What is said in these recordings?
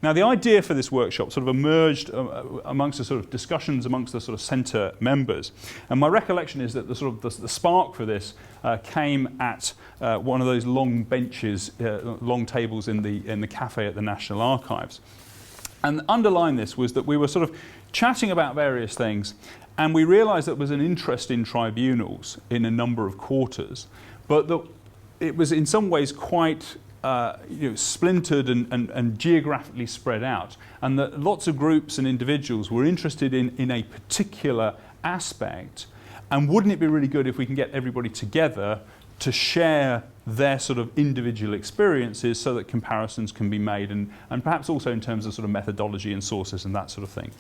Now, the idea for this workshop sort of emerged amongst the sort of discussions amongst the sort of centre members. And my recollection is that the spark for this came at one of those long benches, long tables in the cafe at the National Archives. And underlying this was that we were sort of chatting about various things, and we realised that there was an interest in tribunals in a number of quarters, but that it was in some ways quite splintered and geographically spread out, and that lots of groups and individuals were interested in a particular aspect. And wouldn't it be really good if we can get everybody together to share their sort of individual experiences so that comparisons can be made, and perhaps also in terms of sort of methodology and sources and that sort of thing.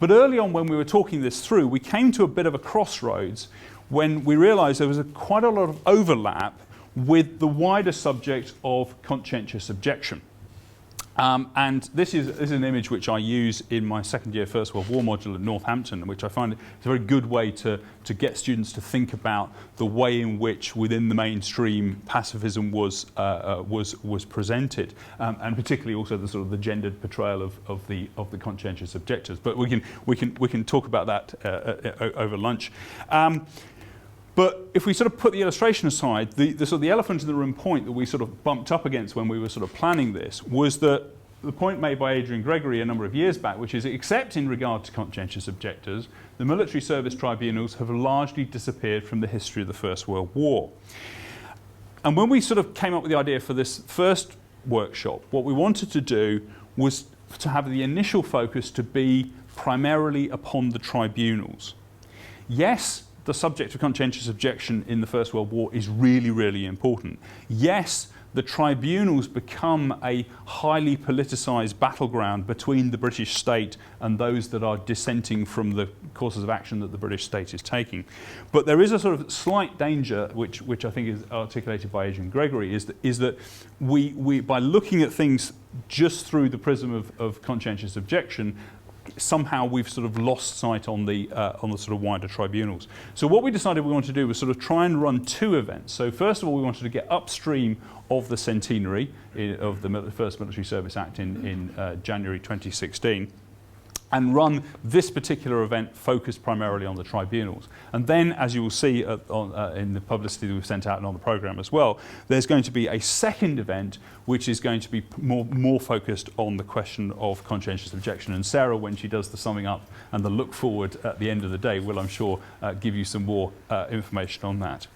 But early on, when we were talking this through, we came to a bit of a crossroads when we realised there was quite a lot of overlap with the wider subject of conscientious objection. And this is an image which I use in my second year First World War module at Northampton, which I find is a very good way to get students to think about the way in which within the mainstream pacifism was presented, and particularly also the sort of the gendered portrayal of the conscientious objectors. But we can talk about that over lunch. But if we sort of put the illustration aside, the sort of the elephant in the room point that we sort of bumped up against when we were sort of planning this was that the point made by Adrian Gregory a number of years back, which is, except in regard to conscientious objectors, the military service tribunals have largely disappeared from the history of the First World War. And when we sort of came up with the idea for this first workshop, what we wanted to do was to have the initial focus to be primarily upon the tribunals. Yes, the subject of conscientious objection in the First World War is really, really important. Yes, the tribunals become a highly politicised battleground between the British state and those that are dissenting from the courses of action that the British state is taking. But there is a sort of slight danger, which I think is articulated by Adrian Gregory, is that we by looking at things just through the prism of conscientious objection, somehow we've sort of lost sight on the sort of wider tribunals. So what we decided we wanted to do was sort of try and run two events. So first of all, we wanted to get upstream of the centenary of the First Military Service Act in January 2016, and run this particular event focused primarily on the tribunals. And then, as you will see in the publicity that we've sent out and on the programme as well, there's going to be a second event which is going to be more focused on the question of conscientious objection. And Sarah, when she does the summing up and the look forward at the end of the day, will, I'm sure, give you some more information on that.